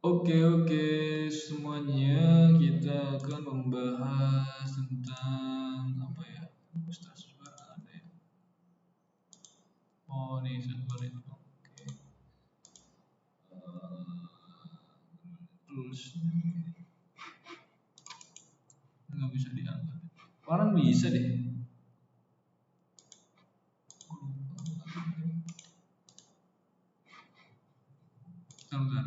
Oke, semuanya kita akan membahas tentang apa ya? Ustaz ada ya? Oh, nih sorry. Oke. Terus nggak bisa diangkat. Orang bisa deh. Bentar.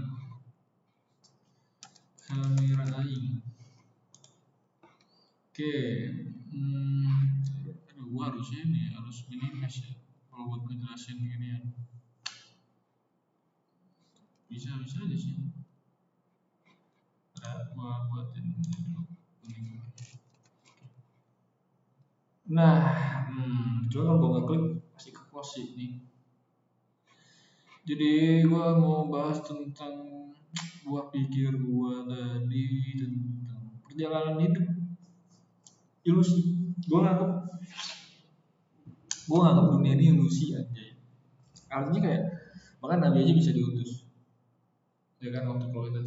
Kamera aing. Oke. Aduh, gua harusnya ini harus minimize ya. Kalau buat ngejelasin gini ya. Bisa aja sih. Gua buatin dulu. Nah, coba kalau gua ngeklik masih ke close sih nih. Jadi gua mau bahas tentang buah pikir gua tadi tentang perjalanan hidup ilusi. Gua nganggap dunia ini ilusi aja. Artinya kayak bahkan nabi aja bisa diutus. Ya kan waktu kalau kita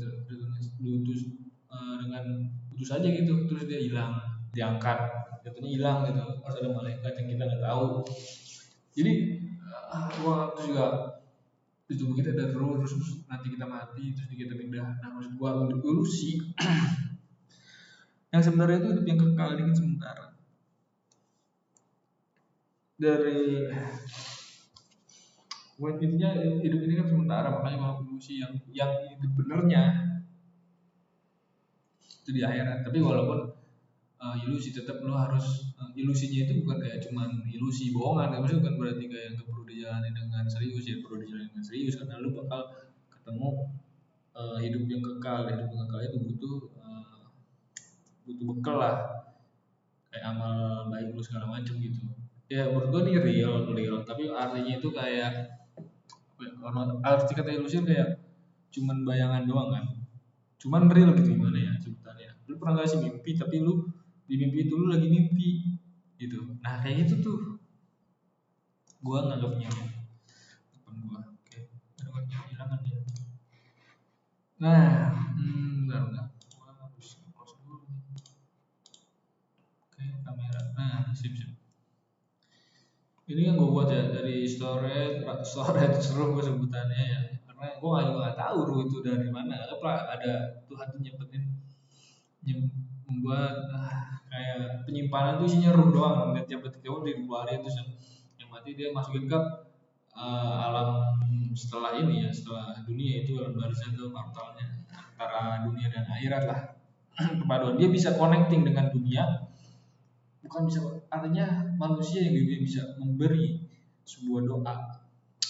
diutus dengan utus aja gitu, terus dia hilang, diangkat, jatuhnya hilang gitu. Harus ada malaikat yang kita nggak tahu. Jadi gua juga di tubuh kita ada terus nanti kita mati terus kita pindah. Nah maksud gua untuk ilusi yang sebenarnya itu hidup yang kekal ini kan sementara. Dari buat intinya hidup ini kan sementara, makanya kalau ilusi yang hidup benernya itu di akhirat. Tapi walaupun ilusi tetap lo harus ilusinya itu bukan kayak cuman ilusi bohongan, kan maksudnya bukan berarti kayak nggak perlu dijalani dengan serius, ya perlu dijalani dengan serius karena lo bakal ketemu hidup yang kekal. Hidup yang kekal itu butuh bekal lah, kayak amal baik lu segala macam gitu. Ya menurut gua ini real, tapi artinya itu kayak arti kata ilusi kayak cuman bayangan doang kan, cuman real gitu gimana ya sebutannya. Lu pernah gak sih mimpi tapi lu di mimpi itu lu lagi mimpi gitu. Nah kayak gitu tuh gua nganggapnya temen gua. Oke, ada orang yang kehilangan dia. Nah bentar gua harus close dulu nih. Oke, kamera. Nah sip. Ini yang gue buat ya dari storage seru gue sebutannya ya, karena gue nggak tahu ru itu dari mana. Apa ada Tuhan tuh membuat kayak penyimpanan tuh isinya ruh doang, dan tiap detik kamu dikeluarin terus yang mati dia masukin ke alam setelah ini ya, setelah dunia itu alam barzah itu portalnya antara dunia dan akhirat lah. Perpaduan dia bisa connecting dengan dunia, bukan bisa, artinya manusia yang dia bisa memberi sebuah doa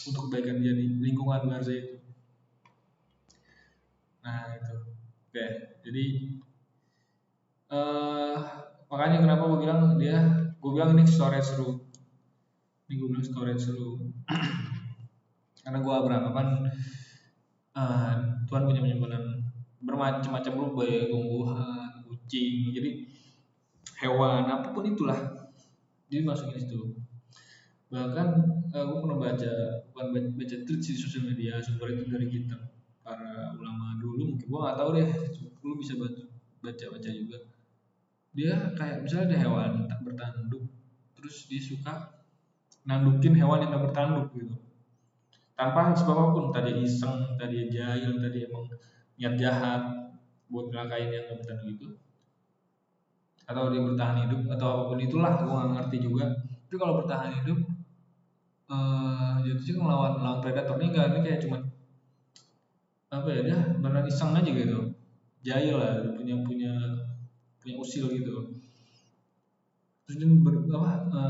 untuk kebaikan dia di lingkungan barzah itu. Nah itu oke. Jadi eh makanya kenapa gue bilang ini storage seru. Ini gue bilang storage seru karena gue beranggapan uh, Tuhan punya penyimpanan bermacam-macam rupa, baik tumbuhan, kucing, jadi hewan apapun itulah dia masukin situ. Bahkan gue pernah baca tweet di sosial media, sumber itu dari kitab para ulama dulu, mungkin gue nggak tahu deh, lu bisa baca juga. Dia kayak misalnya ada hewan tak bertanduk, terus dia suka nandukin hewan yang tak bertanduk gitu, tanpa sebab apapun. Tadi iseng, tadi jahil, tadi emang niat jahat buat ngelakain yang tak bertanduk itu, atau dia bertahan hidup atau apapun itulah, gue nggak ngerti juga. Tapi kalau bertahan hidup jatuhnya ngelawan predator ini enggak, ini kayak cuman apa ya, dia beneran iseng aja gitu, jahil lah, punya usil gitu. Terus dia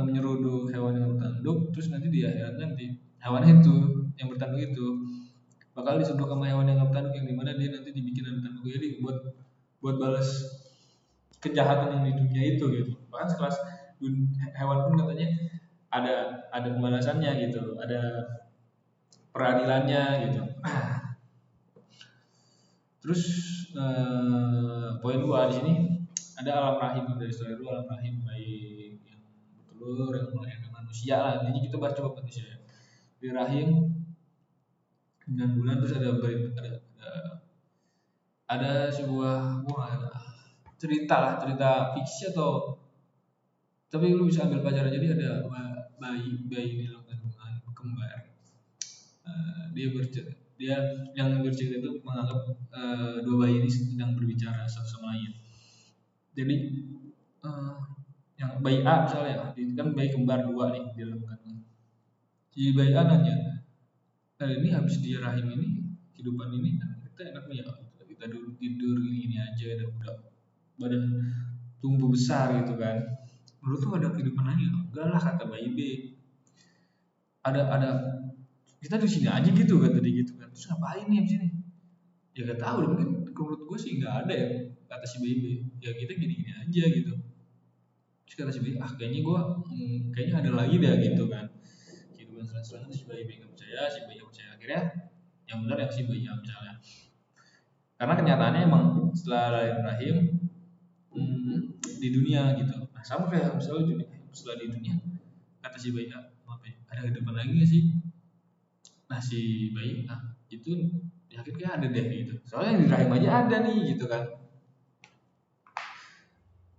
menyeruduk hewan yang bertanduk, terus nanti di akhirat nanti hewan itu yang bertanduk itu bakal disuduk sama hewan yang bertanduk, yang dimana dia nanti dibikin ada tanduk, jadi buat balas kejahatan yang di dunia itu gitu. Bahkan sekelas hewan pun katanya ada pembalasannya gitu, ada peradilannya gitu. Terus poin gua di sini ada alam rahim. Dari story itu alam rahim, baik yang bertelur yang melahirkan manusia lah. Jadi kita bahas coba manusia ya. Di rahim 9 bulan, terus ada ada sebuah cerita fiksi atau tapi lu bisa ambil pelajaran. Jadi ada bayi di dalam kandungan kembar. Dia dia yang bercerita itu menganggap dua bayi ini sedang berbicara satu sama lain. Jadi eh, yang bayi A misalnya, itu kan bayi kembar dua nih di dalam kandungan. Si bayi A nanya, ini habis di rahim ini kehidupan ini kan kita enaknya ya kita tidur ini aja udah badan tumbuh besar gitu kan. Menurut tuh ada kehidupan lagi? Enggak lah, kata bayi B. Ada kita di sini aja gitu kan tadi gitu kan. Terus ngapain nih di sini? Ya gak tahu, mungkin menurut gue sih nggak ada ya, kata si bayi B. Ya kita gini-gini aja gitu. Terus kata si bayi, kayaknya gue kayaknya ada lagi deh gitu kan. Kehidupan selanjutnya. Si bayi B nggak percaya, si bayi percaya. Akhirnya yang benar yang si bayi A misalnya. Karena kenyataannya emang setelah lahir rahim di dunia gitu. Nah sama kayak misalnya setelah di dunia, kata si bayi maaf ya, ada kehidupan lagi nggak sih? Nah si bayi itu yakin kayak ada deh gitu. Soalnya yang di rahim aja ada nih gitu kan.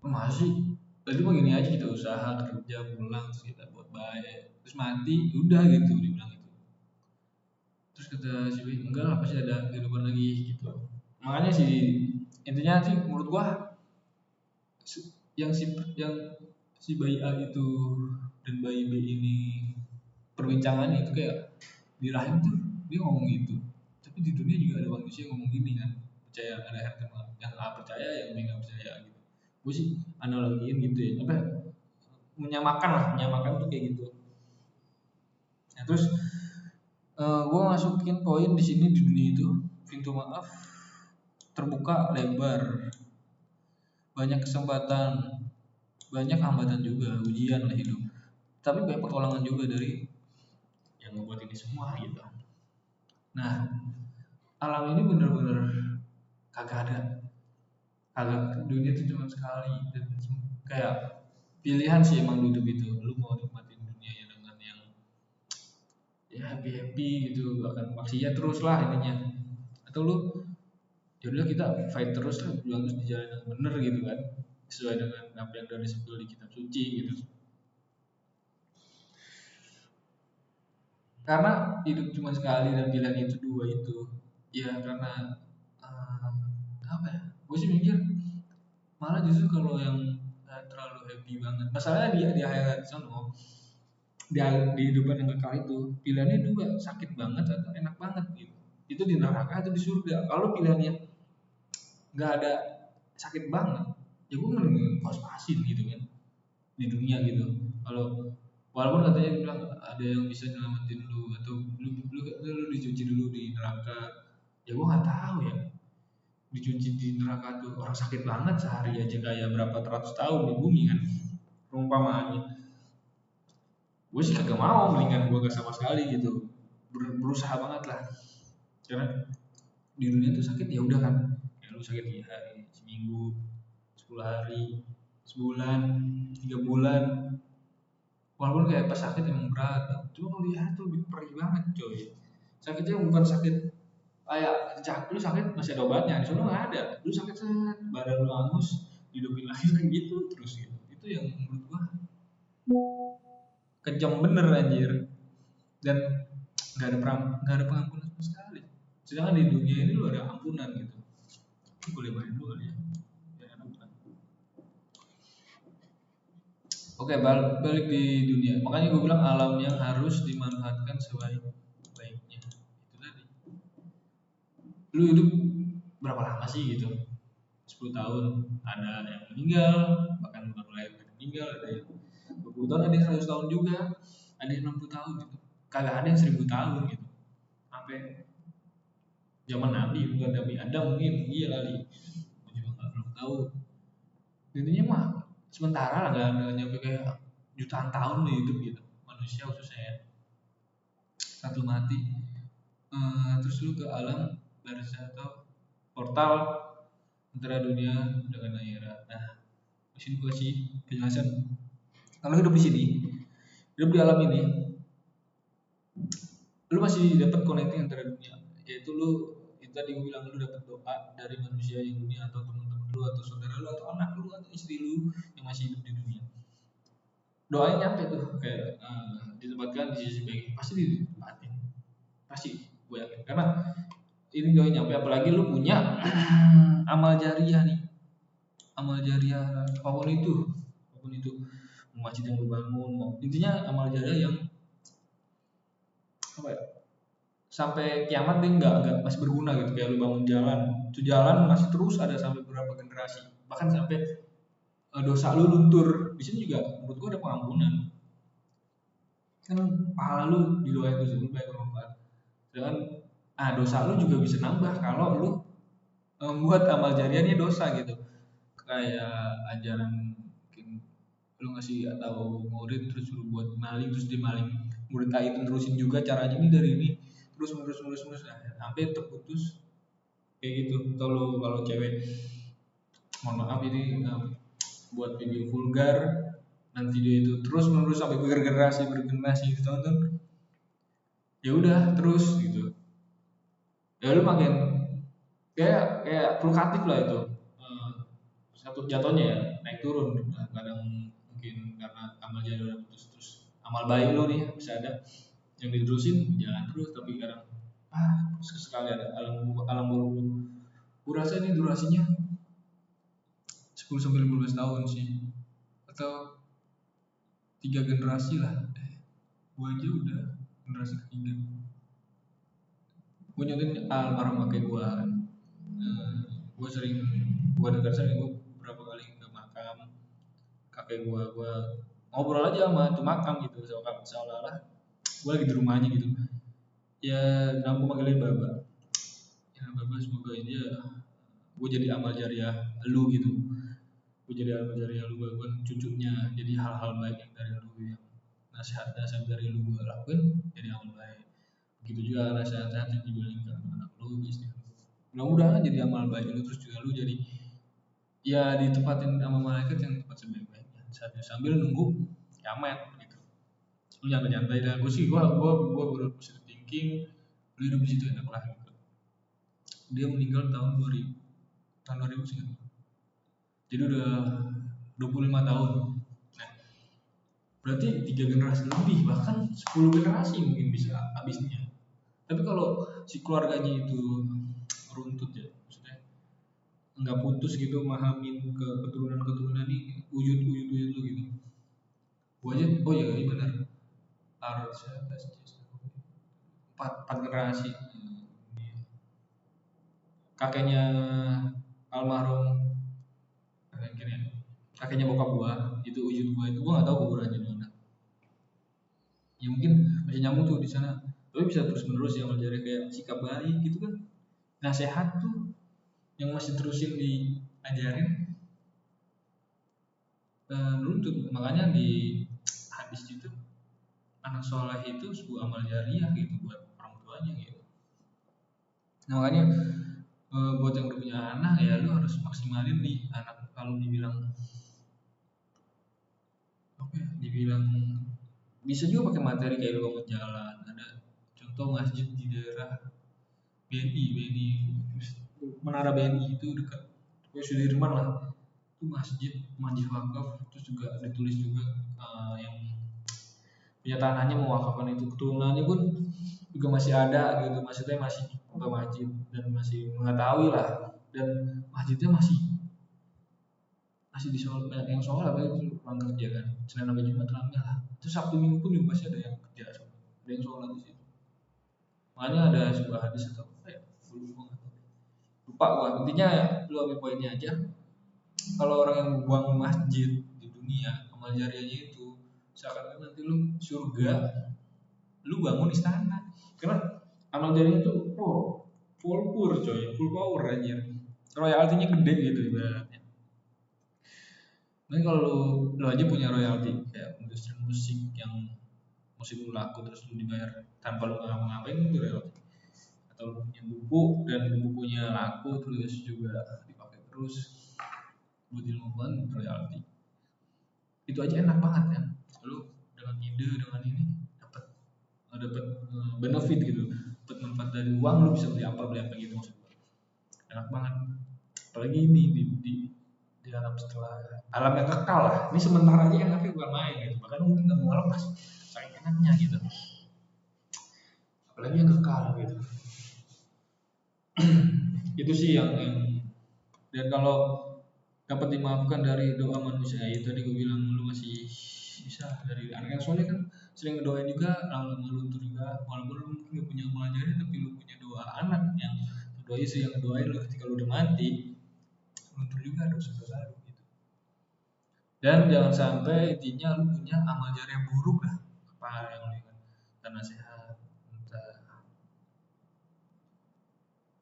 Masih tadi mah gini aja, kita usaha kerja pulang terus kita buat baik terus mati udah gitu dibilang itu. Terus kata si bayi enggak lah, pasti ada kehidupan lagi gitu. Makanya sih intinya sih menurut gua yang si bayi A itu dan bayi B ini perbincangannya itu kayak di rahim tuh dia ngomong gitu, tapi di dunia juga ada manusia yang ngomong gini kan, percaya ada akhir zaman, yang A percaya yang B nggak percaya gitu. Gue sih analogiin gitu ya, apa menyamakan tuh kayak gitu. Nah terus gue masukin poin di sini, di dunia itu pintu maaf terbuka lebar, banyak kesempatan, banyak hambatan juga, ujian lah hidup, tapi banyak pertolongan juga dari yang ngebuat ini semua gitu. Nah alam ini bener-bener kagak dunia itu cuma sekali, dan kayak pilihan sih emang hidup itu, lu mau nikmatin dunia ya dengan yang ya happy happy gitu, akan maksiat terus lah intinya, atau lu ya udah kita fight terus lah, berjuang terus di jalan yang bener gitu kan, sesuai dengan apa yang udah disebut di kitab suci gitu. Karena hidup cuma sekali dan pilihan itu dua itu ya, karena uh, apa ya, gue sih mikir malah justru kalau yang terlalu happy banget, masalahnya dia di akhirat sana, di kehidupan yang kekal itu pilihannya dua, sakit banget atau enak banget gitu. Itu di neraka atau di surga. Kalau pilihannya nggak ada sakit banget, ya gue mending pas-pasin gitu kan di dunia gitu. Kalau walaupun katanya bilang ada yang bisa nyelamatin lu, atau lu dicuci dulu di neraka, ya gue nggak tahu ya. Dicuci di neraka tuh orang sakit banget sehari aja kayak berapa ratus tahun di bumi kan, perumpamaannya. Gue sih kagak mau, mendingan gue gak sama sekali gitu, berusaha banget lah. Karena di dunia tuh sakit ya udah kan, ya lu sakit 3 hari, seminggu, 10 hari, sebulan, 3 bulan, walaupun kayak pas sakit emang berat, cuma kalau lihat tuh lebih perih banget coy. Sakitnya bukan sakit kayak lu sakit masih ada obatnya, di sana nggak ada, lu sakit badan lu angus, hidupin lagi kayak gitu terus gitu. Itu yang menurut gua kejam bener anjir, dan nggak ada pengampunan sama sekali. Sedangkan di dunia ini lu ada ampunan gitu. Ini boleh main dulu kali ya. Oke, balik di dunia. Makanya gue bilang alam yang harus dimanfaatkan sebaik-baiknya. Itu tadi. Lu hidup berapa lama sih gitu? 10 tahun. Ada yang meninggal, bahkan bukan mulai meninggal, ada yang 20 tahun, ada yang 100 tahun juga, ada yang 60 tahun gitu. Kagak ada yang 1000 tahun gitu. Sampai zaman Nabi, bukan Nabi Adam mungkin, iya kali. Gue juga belum tahu. Intinya mah sementara lah, nggak nyampe kayak jutaan tahun nih hidup gitu, manusia khususnya ya, satu mati. Terus lu ke alam barzah atau portal antara dunia dengan akhirat. Nah di sini gue kasih penjelasan, kalau hidup di sini, hidup di alam ini, lu masih dapat connecting antara dunia, yaitu lu itu tadi gue bilang, lu dapat doa dari manusia yang dunia, atau teman-teman lu, atau saudara lu, atau anak lu, atau istri lu yang masih hidup di dunia, doanya nyampe tuh kayak ditempatkan di sisi baik, pasti ditempatin, pasti gue yakin, karena ini doanya nyampe. Apalagi lu punya amal jariah nih, amal jariah apapun itu, masjid yang lu bangun, intinya amal jariah yang apa ya, sampai kiamat dia nggak masih berguna gitu. Kayak lu bangun jalan, itu jalan masih terus ada sampai beberapa generasi, bahkan sampai dosa lu luntur. Di sini juga menurut gua ada pengampunan, kan pahala lu didoain terus lu baik bermanfaat. Dengan dosa lu juga bisa nambah kalau lu membuat amal jariahnya dosa gitu. Kayak ajaran mungkin lu ngasih tahu murid terus lu buat maling, terus dia maling, murid itu terusin juga caranya ini dari ini, terus menerus sampai terputus kayak gitu. Atau kalau cewek, mohon maaf ini buat video vulgar, dan video itu terus menerus sampai bergenerasi ditonton, ya udah terus gitu, ya lu makin kayak flukatif lah itu. Satu jatuhnya ya naik turun. Kadang mungkin karena amal jariah udah putus, terus amal baik lo nih bisa ada yang diterusin jalan terus, tapi kadang sekali ada alam buruk. Gue rasa ini durasinya 10 sampai 15 tahun sih, atau 3 generasi lah. Gue aja udah generasi ketiga. Gue nyobain almarhum kakek gue kan. Gue dengar sering, gue beberapa kali ke makam kakek gue ngobrol aja sama itu makam gitu, seolah-olah gue lagi di rumahnya gitu. Ya bilang, gue manggilnya Baba. Ya Baba, semoga ini ya gue jadi amal jariah lu gitu. Gue jadi amal jariah lu, gue cucunya. Jadi hal-hal baik yang dari lu, yang nasihat dari lu gue lakuin jadi amal baik. Begitu juga nasihat-nasihat yang dibilang ke anak lu, istri lu. Mudah-mudahan jadi amal baik lu, terus juga lu jadi ya ditempatin sama malaikat yang tempat sebaik-baiknya sambil nunggu kiamat gitu. Lu nyantai-nyantai dah. Gue positive thinking, lu hidup di situ enak lah gitu. Dia meninggal tahun 2000 sih, jadi udah 25 tahun. Nah, berarti 3 generasi lebih, bahkan 10 generasi mungkin bisa habisnya. Tapi kalau si keluarganya itu runtut ya, maksudnya nggak putus gitu mahamin ke keturunan ini, uyut lu gitu. Gua aja, oh ya ini benar, harus 4 generasi. Kakeknya almarhum, kakeknya bokap gua itu, ujung gua itu, gua nggak tahu kuburannya di mana. Ya mungkin masih nyambung tuh di sana, tapi bisa terus menerus yang menjadi kayak sikap baik gitu kan, nasihat tuh yang masih terusin diajarin. Nuntut, makanya di hadis itu anak soleh itu sebuah amal jariah gitu buat orang tuanya gitu. Nah makanya buat yang udah punya anak ya lu harus maksimalin di anak. Kalau dibilang bisa juga pakai materi kayak lu bangun jalan, ada contoh masjid di daerah BNI Menara BNI itu dekat Sudirman lah, itu masjid wakaf, terus juga ditulis juga yang punya tanahnya mewakafkan itu, keturunannya pun juga masih ada gitu, maksudnya masih ke masjid dan masih mengetahui lah, dan masjidnya masih di sholat, yang sholat itu orang kerja kan, Senin sampai Jumat ramai lah, terus Sabtu Minggu pun juga masih ada yang kerja, ada yang sholat di situ. Makanya ada sebuah hadis atau apa ya, lupa gua, intinya ya lu ambil poinnya aja. Kalau orang yang buang masjid di dunia, amal jariahnya itu seakan-akan nanti lu surga, lu bangun istana, karena amal jariahnya itu full power anjir, royaltinya gede gitu ibaratnya. Nah kalau lu aja punya royalti kayak industri musik yang musik lu laku terus lu dibayar tanpa lu ngapa-ngapain, itu royalti. Atau lu punya buku dan bukunya laku terus juga dipakai terus buat ilmuwan, royalti. Itu aja enak banget kan, lu dengan ide, dengan ini dapat benefit gitu, dapat manfaat dari uang, lu bisa beli apa gitu maksud gua. enak banget. Apalagi ini di alam setelah alam yang kekal lah. Ini sementara aja enaknya bukan main gitu, bahkan mungkin nggak mau lepas saking enaknya gitu. Apalagi yang kekal gitu. Itu sih yang dan kalau dapat dimaafkan dari doa manusia itu tadi gue bilang lu masih bisa dari anak yang soalnya kan sering ngedoain juga lama-lama luntur juga walaupun lu mungkin gak punya amal jari tapi lu punya doa anak yang doa sih yang ngedoain lu ketika lu udah mati luntur juga dosa-dosa lu gitu. Dan jangan sampai intinya lu punya amal jari yang buruk lah apa yang lu ingat entah nasihat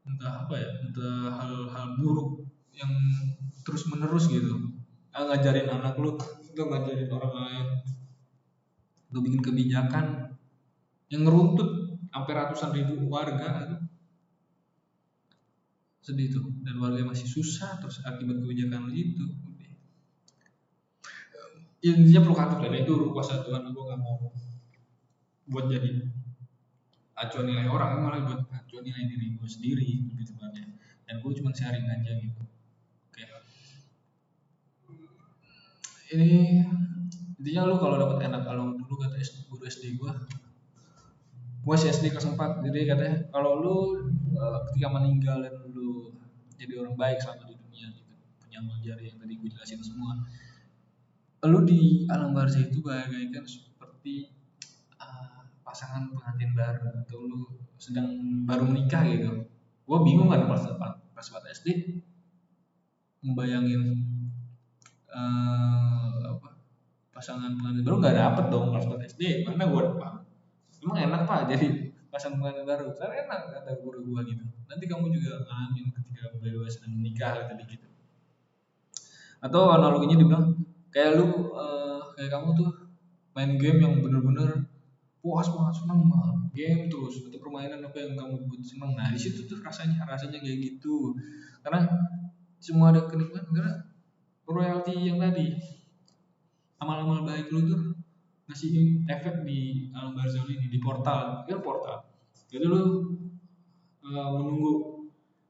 entah apa ya entah hal-hal buruk yang terus menerus gitu ngajarin anak lu atau ngajarin orang lain atau bikin kebijakan yang ngeruntut sampai ratusan ribu warga itu sedih tuh dan warga masih susah terus akibat kebijakan itu intinya provokatif dan itu kuasa Tuhan gue nggak mau buat jadi acuan nilai orang malah buat acuan nilai diri gue sendiri lebih tepatnya dan gue cuma sharing aja gitu. Oke. Ini intinya lu kalau dapat enak kalau dulu kata guru SD gue sih SD kelas 4 jadi katanya kalau lu ketika meninggal dan lu jadi orang baik selama di dunia gitu punya amal jari yang tadi gue jelasin semua lu di alam barzah itu bagaikan seperti pasangan pengantin baru atau lu sedang baru menikah gitu gue bingung kan pas 4 SD membayangin apa pasangan pengantin baru nggak dapet dong kelas 4 SD mana gue dapet emang enak pak jadi pasangan pengantin baru karena enak kata guru gue gitu nanti kamu juga ngalamin ketika berdua sedang menikah tadi gitu atau analoginya dibilang kayak lu kayak kamu tuh main game yang bener-bener puas banget seneng banget game terus atau permainan apa yang kamu buat seneng nah di situ tuh rasanya kayak gitu karena semua ada kenikmatan karena royalti yang tadi amal-amal baik lu tuh ngasih efek di alam barzah ini di portal ya portal jadi lu menunggu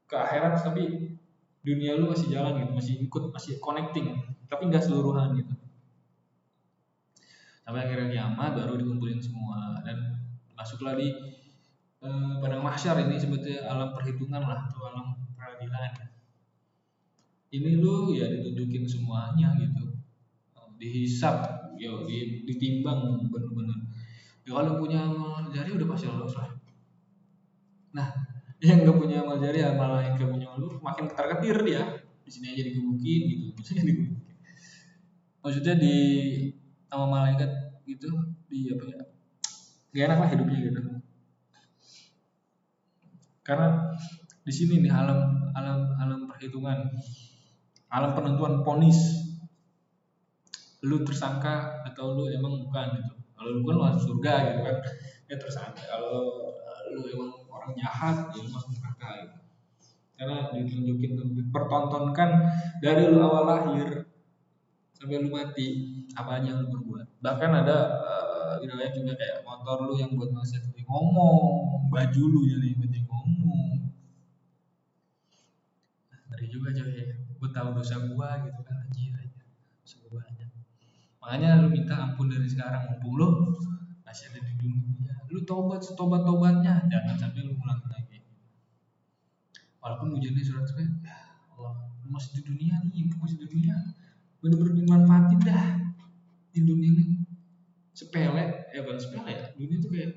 ke akhirat tapi dunia lu masih jalan gitu masih ikut masih connecting tapi nggak seluruhan gitu sampai akhirnya kiamat baru dikumpulin semua dan masuklah di padang mahsyar ini sebetulnya alam perhitungan lah atau alam peradilan ini lu ya ditunjukin semuanya gitu dihisap yo ditimbang bener-bener ya kalau punya amal jari udah pasti lolos lah nah yang nggak punya amal jari malah yang gak punya lu makin ketar-ketir dia di sini aja digebukin gitu maksudnya di sama malaikat gitu di apa ya gak enak lah hidupnya gitu karena di sini nih alam perhitungan alam penentuan ponis lu tersangka atau lu emang bukan gitu kalau lu kan masuk surga gitu kan ya tersangka kalau lu emang orang jahat ya lu masuk neraka gitu karena ditunjukin dipertontonkan dari lu awal lahir sampai lu mati apa aja yang lu berbuat bahkan ada wilayah juga kayak motor lu yang buat manusia ngomong baju lu jadi ngomong ngeri juga coy gue tahu dosa gua gitu kan anjir aja dosa gua banyak makanya lu minta ampun dari sekarang mumpung lu masih ada di dunia lu tobat setobat-tobatnya jangan sampai lu ngulang lagi walaupun hujannya surat-surat ya Allah lu masih di dunia nih masih di dunia bener-bener dimanfaatin dah di dunia ini sepele ya bukan sepele ya dunia itu kayak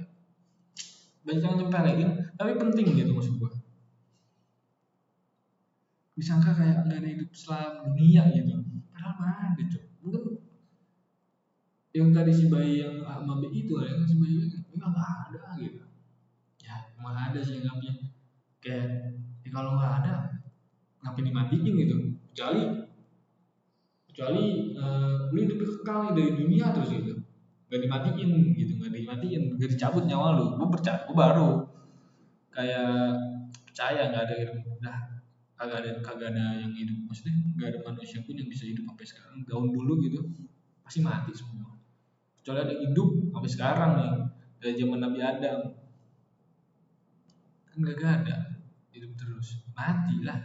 banyak yang nyepelein tapi penting gitu maksud gua disangka kayak nggak ada hidup setelah dunia gitu padahal mah ada cuy mungkin yang tadi si bayi yang sama B itu ya si bayi itu memang nggak ada gitu ya emang ada sih anggapnya kayak ya kalau nggak ada ngapain dimatiin gitu kecuali kecuali lu hidup kekal dari dunia terus gitu nggak dimatiin gitu nggak dimatiin nggak dicabut nyawa lu gue percaya gue baru kayak percaya nggak ada hidup udah kagak ada yang hidup maksudnya nggak ada manusia pun yang bisa hidup sampai sekarang tahun dulu gitu pasti mati semua kecuali ada hidup sampai sekarang nih dari zaman Nabi Adam kan gak ada hidup terus, matilah.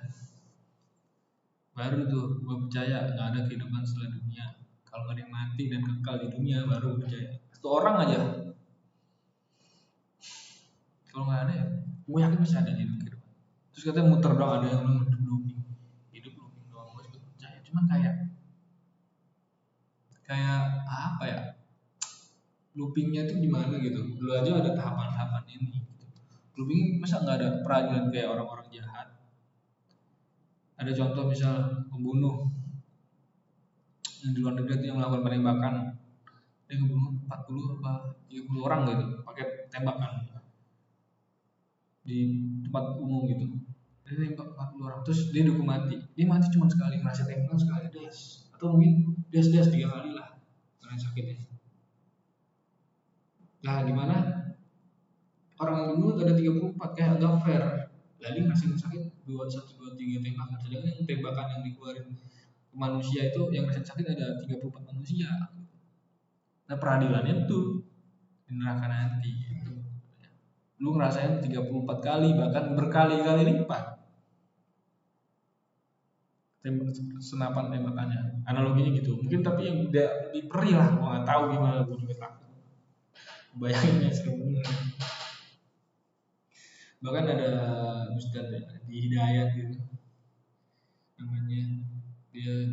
Baru tuh gue percaya nggak ada kehidupan setelah dunia. Kalau nggak ada yang mati dan kekal di dunia baru percaya. Satu orang aja. Kalau nggak ada ya, gue yakin bisa ada hidup kehidupan. Terus katanya muter doang, ada yang looping, hidup looping doang. Gue juga percaya. Cuman kayak apa ya? Loopingnya tuh gimana gitu? Dulu aja ada tahapan-tahapan ini. Gitu. Looping masa nggak ada peradilan kayak orang-orang jahat? Ada contoh misal pembunuh yang di luar negeri itu yang melakukan penembakan, dia ngebunuh 40 apa 30 orang gitu pakai tembakan di tempat umum gitu. Dia nembak 40 orang terus dia dihukum mati. Dia mati cuma sekali, ngerasa tembakan sekali das, atau mungkin das 3 kali lah karena sakitnya. Nah gimana orang yang dibunuh ada 34, kayak agak fair. Jadi ngerasain sakit 1 2 3 tembakan, sedangkan yang tembakan yang dikeluarin ke manusia itu yang ngerasain sakit ada 34 manusia. Nah peradilannya tuh di neraka nanti gitu. Lu ngerasain 34 kali bahkan berkali-kali lipat senapan tembakannya. Analoginya gitu. Mungkin tapi yang udah lebih perih lah, gua nggak tahu gimana, gua juga takut. Bayanginnya serem banget. Bahkan ada Ustadz ya, di Hidayat gitu namanya, dia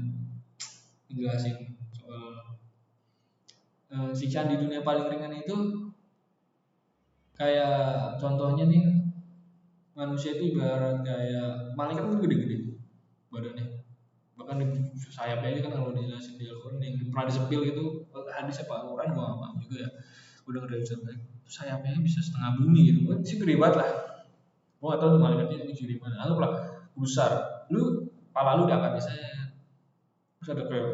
ngejelasin soal siksaan di dunia paling ringan itu kayak contohnya nih, manusia itu ibarat kayak malaikat itu gede-gede badannya, bahkan di sayapnya aja kan kalau dijelasin di Al-Quran yang pernah disepil gitu, hadis apa Al-Quran gua nggak paham juga ya, udah ngeri sayapnya bisa setengah bumi gitu kan, sih gede banget lah. Gua nggak tahu di malaikatnya ini gede mana, anggaplah besar, lu kepala lu diangkat biasanya, terus ada kayak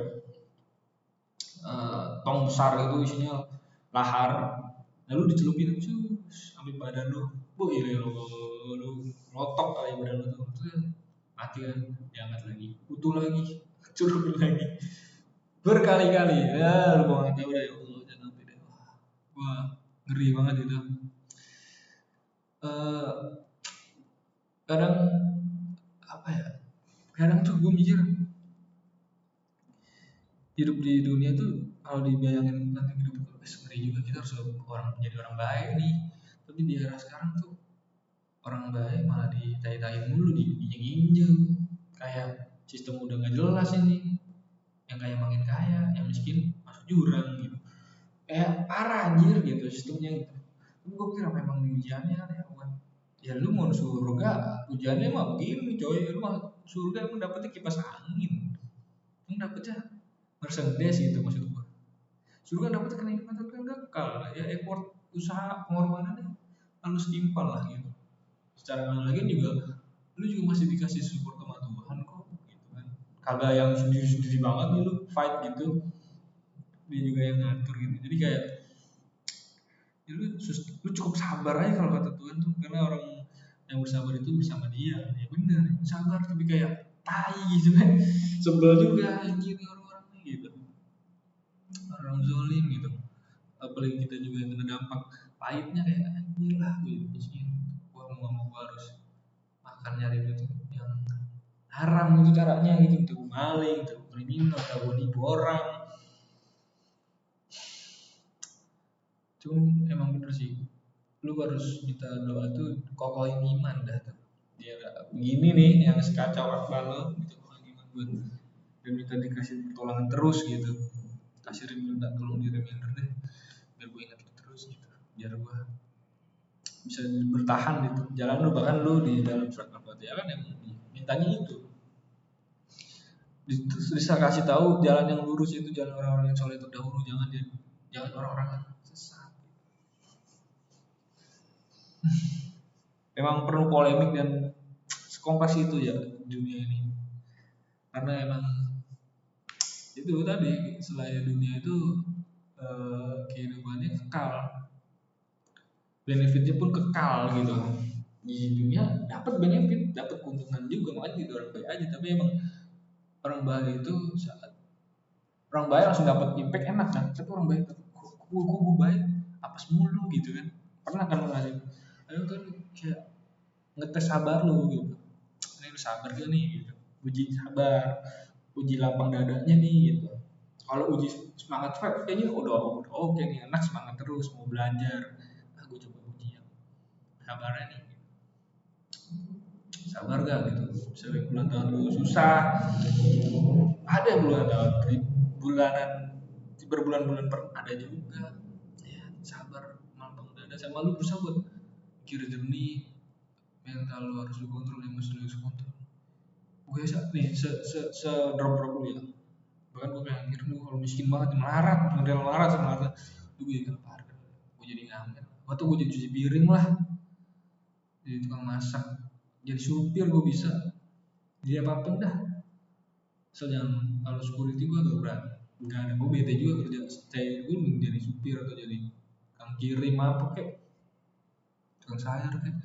tong besar gitu isinya lahar, lalu dicelupin sampai badan lu, iya lu lotok kali badan lu tuh, mati kan, diangkat lagi, utuh lagi, celupin lagi, berkali-kali, ya lu mau nggak tahu deh, ya Allah jangan sampai deh, wah ngeri banget itu. Kadang apa ya? Kadang tuh gue mikir hidup di dunia tuh kalau dibayangin nanti hidup itu ngeri juga, kita harus menjadi orang baik nih, tapi di era sekarang tuh orang baik malah ditai-tai mulu, diinjek-injek, kayak sistem udah nggak jelas ini, yang kaya makin kaya, yang miskin masuk jurang gitu, kayak parah anjir gitu sistemnya gitu. Tapi gue kira memang di ujiannya kan ya, bukan ya lu mau surga ujiannya mah begini coy, lu mau surga emang dapetnya kipas angin, emang dapetnya Mercedes gitu maksud gua. Surga dapat kenikmatan kan kekal, ya effort usaha pengorbanannya harus setimpal lah gitu. Secara lagi juga lu juga masih dikasih support sama Tuhan kok gitu kan. Kagak yang sendiri-sendiri banget nih lu fight gitu. Dia juga yang ngatur gitu. Jadi kayak ya lu cukup sabar aja kalau kata Tuhan tuh, karena orang yang bersabar itu bersama dia. Ya bener, sabar tapi kayak tai gitu kan. Sebel juga anjir orang-orang gitu. Orang zolim gitu, apalagi kita juga yang kena dampak pahitnya, kayak anjir lah gue miskin, gue mau gue harus makan nyari duit yang haram gitu caranya gitu, tuh maling, tuh kriminal, tuh nipu orang. Cuma emang bener sih, lu harus minta doa tuh kokohin iman dah tuh, dia begini nih yang sekacau akal lo gitu, kokohin iman buat, dan minta dikasih pertolongan terus gitu, kasih reminder, tolong di reminder deh biar gue ingat terus gitu, biar gue bisa bertahan gitu jalan lu, bahkan lu di dalam surat Al-Fatihah kan yang mintanya itu bisa kasih tahu jalan yang lurus, itu jalan orang-orang yang soleh terdahulu, jangan orang-orang yang sesat. Memang perlu polemik dan sekompleks itu ya dunia ini, karena emang itu tadi selain dunia itu kehidupannya kekal, benefitnya pun kekal gitu. Di dunia dapat benefit, dapat keuntungan juga, makanya jadi orang baik aja. Tapi emang orang baik itu saat orang baik langsung dapat impact enak kan, tapi orang baik gue baik apa semulu gitu kan, pernah kan ngerasain ayo kan kayak ngetes sabar lu gitu. Ini lu sabar gak nih gitu. Uji sabar, uji lapang dadanya nih gitu. Kalau uji semangat fight kayaknya udah oke nih, anak semangat terus mau belajar. Gue coba uji yang sabarnya nih, sabar gak gitu. Misalnya bulan tahun lu susah, ada bulan tahun bulanan berbulan-bulan ada juga. Ya sabar, lapang dada sama lu berusaha buat mikir jernih, mental lu harus dikontrol, emosi lu harus kontrol. Gue nih se drop lu ya, bahkan gue pengen mikir lu kalau miskin banget melarat, model melarat sama melarat tuh gue jadi lapar, gue jadi ngamen waktu gue jadi cuci piring lah, jadi tukang masak, jadi supir gue bisa, jadi apapun dah. So jangan, kalau security gue agak berat, nggak ada, gue bete juga kerja stay, gue jadi supir atau jadi tukang kirim apa kek, tukang sayur kek,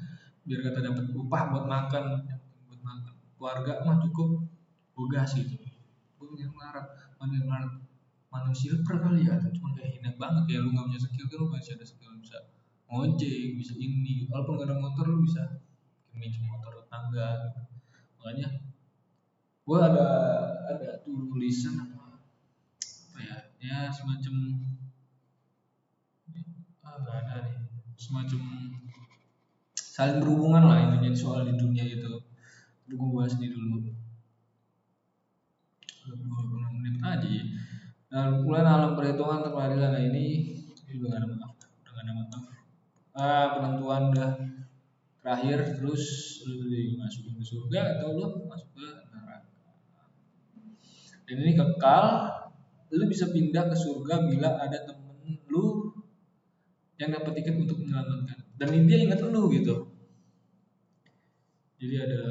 biar kata dapat upah buat makan, buat makan keluarga mah cukup, gue gas gitu. Gue yang melarat, mana yang melarat manusia kali ya, atau cuma kayak hina banget kayak lu nggak punya skill kan, lu masih ada skill bisa ngojek, bisa ini, walaupun gak ada motor lu bisa minjem motor tetangga gitu. Makanya gue ada tulisan apa ya, ya semacam nggak ada nih, semacam saling berhubungan lah intinya soal di dunia itu. Itu gue bahas ini dulu 20 menit aja ya. Dan bulan alam perhitungan terpadilan, nah ini udah gak ada maaf, udah gak ada maaf. Penentuan udah terakhir, terus lu dimasukin ke surga atau lu masuk ke neraka. Dan ini kekal, lu bisa pindah ke surga bila ada temen lu yang dapat tiket untuk menyelamatkan. Dan dia ingat lu gitu. Jadi ada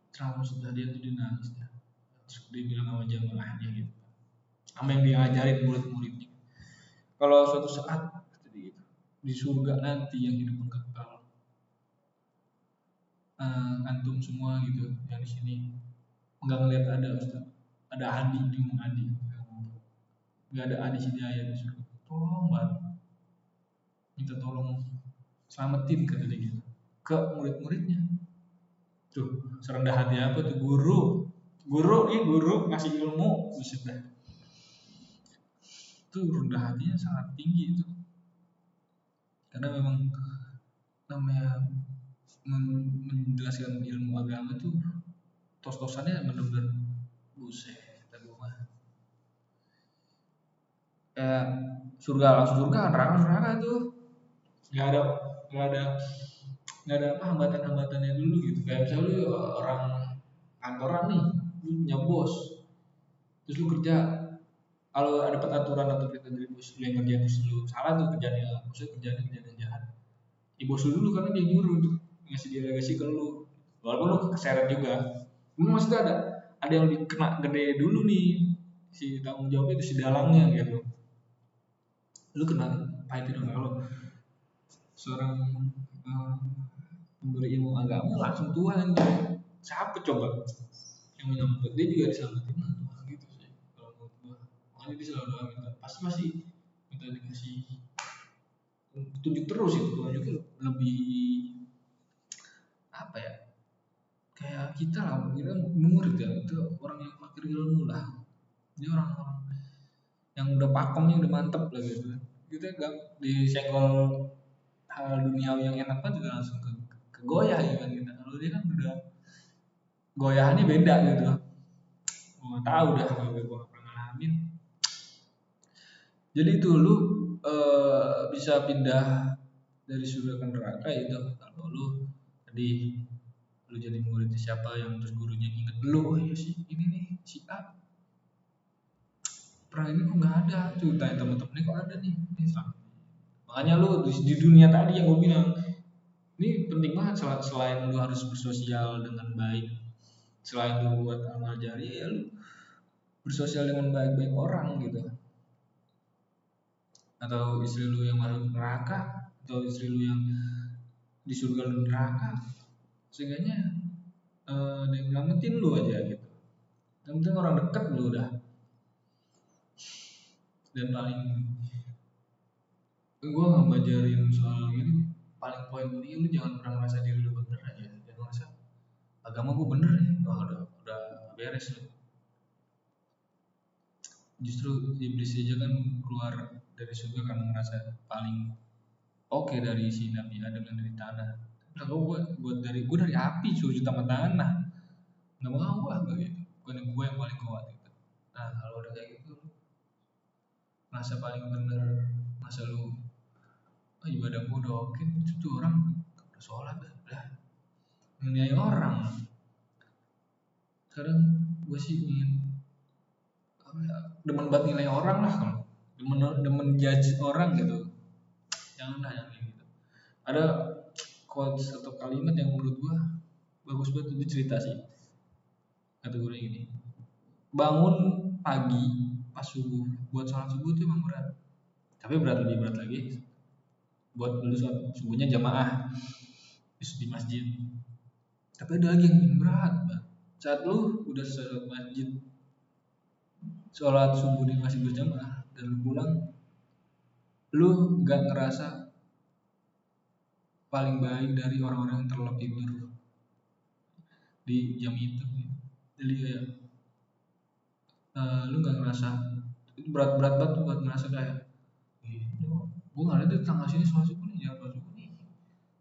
trauma setelah dia tuh dia nangis. Terus dia bilang sama jamaahnya gitu, sama yang dia ajarin murid-muridnya. Kalau suatu saat gitu, di surga nanti yang hidup kekal, antum semua gitu yang di sini nggak ngeliat ada Ustaz, ada Adi di Adi, nggak ada Adi Hidayat di surga, tolong banget, minta tolong selamatin kata dia gitu ke murid-muridnya. Tuh serendah hati apa tuh guru ngasih ilmu, buset dah, itu rendah hatinya sangat tinggi itu, karena memang namanya menjelaskan ilmu agama tuh tos-tosannya bener-bener buset, tapi mah kayak surga langsung surga, neraka tuh nggak ada nggak ada nggak ada apa hambatan-hambatannya dulu gitu. Kayak misalnya lu orang kantoran nih, lu punya bos, terus lu kerja, kalau ada peraturan atau perintah dari bos lu yang kerjaan terus lu salah tuh kerjanya, maksudnya kerjaan yang jahat, bos lu dulu karena dia nyuruh tuh ngasih delegasi ke lu, walaupun lu keseret juga, maksudnya ada yang dikena gede dulu nih, si tanggung jawabnya itu si dalangnya gitu, lu kena pahitin dong. Kalau seorang pemberi ilmu agama langsung Tuhan, siapa coba yang menyambut dia juga diselamatin Tuhan gitu sih kalau menurut gua. Makanya dia selalu doa minta, pasti masih minta dikasih tunjuk terus itu, Tuhan juga lebih apa ya, kayak kita lah, kita murid ya, itu orang yang fakir ilmu lah, dia orang-orang yang udah pakemnya udah mantep lah gitu, kita gak disenggol hal duniawi yang enak kan juga langsung ke goyah ya kan kita. Kalau dia kan udah goyahannya beda gitu, gue nggak tahu dah, gue nggak pernah ngalamin. Jadi itu lu bisa pindah dari surga ke neraka itu kalau lu tadi lu jadi murid siapa yang terus gurunya inget lu, oh iya sih ini nih si A perang ini kok nggak ada, tuh tanya temen-temennya kok ada nih ini. Makanya lu di dunia tadi yang gue bilang ini penting banget, selain lu harus bersosial dengan baik, selain lu buat amal jariah ya lu bersosial dengan baik-baik orang gitu, atau istri lu yang masuk neraka atau istri lu yang di surga lu neraka, sehingga ada yang ngamatin lu aja gitu, yang penting orang dekat lu udah. Dan paling gue ngajarin soal gini, paling poin penting lu jangan pernah ngerasa diri lu bener aja, jangan ngerasa agama gue bener nih, udah beres lu. Justru iblis aja kan keluar dari surga karena ngerasa paling oke dari si Nabi Adam yang dari tanah. Nah, gue dari api sujud sama tanah, nggak mau gue gitu, bukan gue yang paling kuat gitu. Nah kalau udah kayak gitu, masa paling bener, masa lu ibadah gue udah oke, itu orang udah sholat udah menilai orang. Sekarang gue sih ingin demen banget nilai orang lah, kalau demen judge orang gitu, janganlah yang kayak gitu. Ada quotes atau kalimat yang menurut gue bagus banget, itu cerita sih, kategori ini. Bangun pagi pas subuh buat sholat subuh itu emang berat, tapi lebih berat lagi buat lu sholat subuhnya jamaah di masjid. Tapi ada lagi yang lebih berat, Bang. Saat lu udah sholat masjid, sholat subuh di masjid berjamaah dan lu pulang, lu nggak ngerasa paling baik dari orang-orang yang terlelap tidur di jam itu. Jadi kayak lu nggak ngerasa itu berat banget buat ngerasa kayak gue nggak ada di tanggal sini sholat subuh nih, jam sholat subuh nih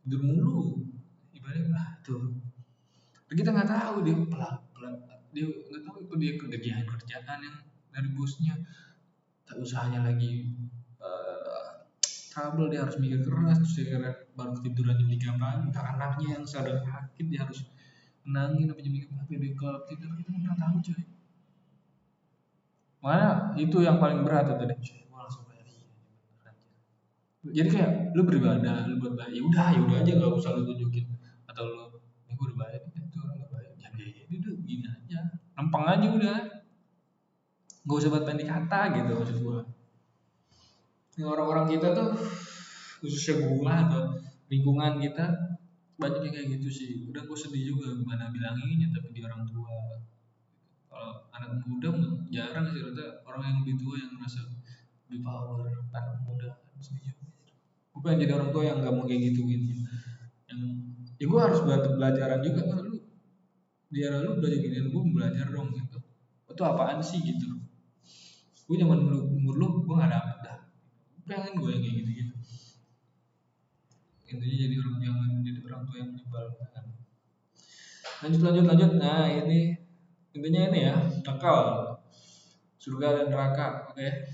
tidur mulu ibaratnya lah tuh. Tapi kita nggak tahu dia pelan dia nggak tahu itu dia kerjaan yang dari bosnya, tak usahanya lagi trouble, dia harus mikir keras, terus dia baru ketiduran jam 3 pagi, entah anaknya yang sadar sakit dia harus menangin apa jam 3 pagi dia kelap tidur, kita nggak tahu coy. Mana itu yang paling berat tuh tadi coy, gue langsung kayak jadi kayak lu beribadah, lu buat baik, ya udah aja, nggak usah lu tunjukin atau lu ini gue udah baik, itu orang nggak baik, ya kayak gitu gini aja, lempeng aja udah, nggak usah buat pendek kata gitu maksud gue. Orang-orang kita tuh khususnya gua atau lingkungan kita banyak yang kayak gitu sih. Udah gue sedih juga gimana bilanginnya, tapi di orang tua. Kalau anak muda jarang sih, rata orang yang lebih tua yang merasa lebih power. Anak muda sedih juga. Gue pengen jadi orang tua yang nggak mau kayak gituin. Yang ya gue harus belajaran juga kan, lu di era lu belajar gini, gue belajar dong gitu. Itu apaan sih gitu? Gue zaman umur lu gue nggak dapet dah. Pengen gue yang kayak gitu-gitu. Intinya jadi orang, jangan jadi orang tua yang menyebalkan. Lanjut. Nah ini intinya ini ya, nakal, surga dan neraka. Oke.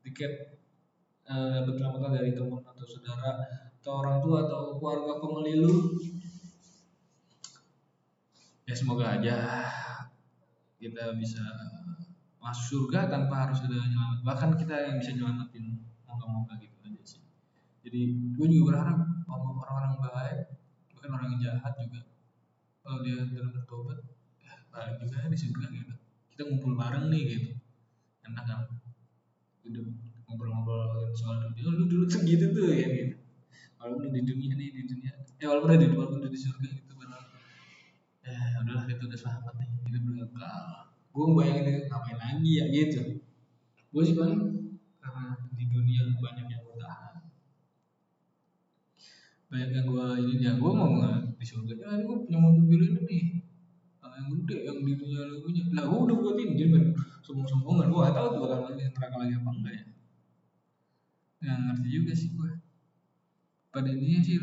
Tiket berkeselamatan dari teman atau saudara atau orang tua atau keluarga pemilih lu. Ya semoga aja kita bisa masuk surga tanpa harus ada nyelamat. Bahkan kita yang bisa nyelamatin, moga-moga gitu aja sih. Jadi gue juga berharap orang-orang baik, bahkan orang yang jahat juga, kalau dia benar-benar tobat, ya balik juga di surga gitu. Kita ngumpul bareng nih gitu, enak kan? Hidup ngobrol-ngobrol soal dunia, lu dulu tuh gitu tuh ya gitu. Walaupun di dunia nih, walaupun udah di surga gitu benar. Udahlah itu udah selamat nih, hidup kekal. Gue bayangin ngapain lagi ya gitu. Gue sih paling karena di dunia banyak yang gue tahan, banyak yang gue ini ya, gue mau nggak di surga ya, gue punya mobil biru ini nih, yang gede yang di dunia lu punya lah, gue udah buatin jadi kan sombong-sombongan. Gue gak tahu tuh bakal masuk neraka lagi apa enggak ya, nggak ngerti juga sih gue. Pada intinya sih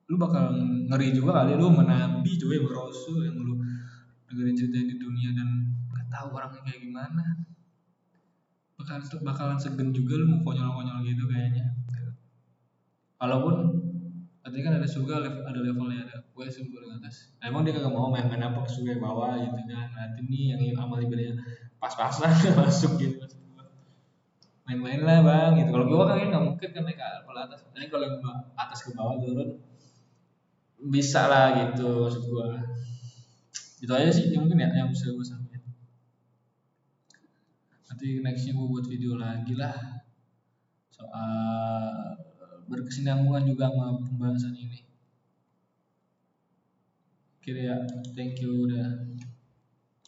lu bakal ngeri juga kali lu menabi coba yang rasul yang lu dengerin cerita di dunia dan nggak tahu orangnya kayak gimana, bakalan segen juga lu mau konyol-konyol gitu kayaknya. Walaupun tadi kan ada surga, ada levelnya, ada gue surga di atas. Nah, emang dia kagak mau main-main apa ke surga bawah gitu kan. Nanti nih yang amal ibadahnya pas-pasan masuk gitu. Main-main lah bang gitu. Kalau gue kan nggak mungkin kan naik ke atas. Nah, kalau yang atas ke bawah turun bisa lah gitu maksud gue. Itu aja sih mungkin ya yang bisa gue sampaikan. Nanti nextnya gue buat video lagi lah soal berkesinambungan juga sama pembahasan ini. Oke ya, thank you udah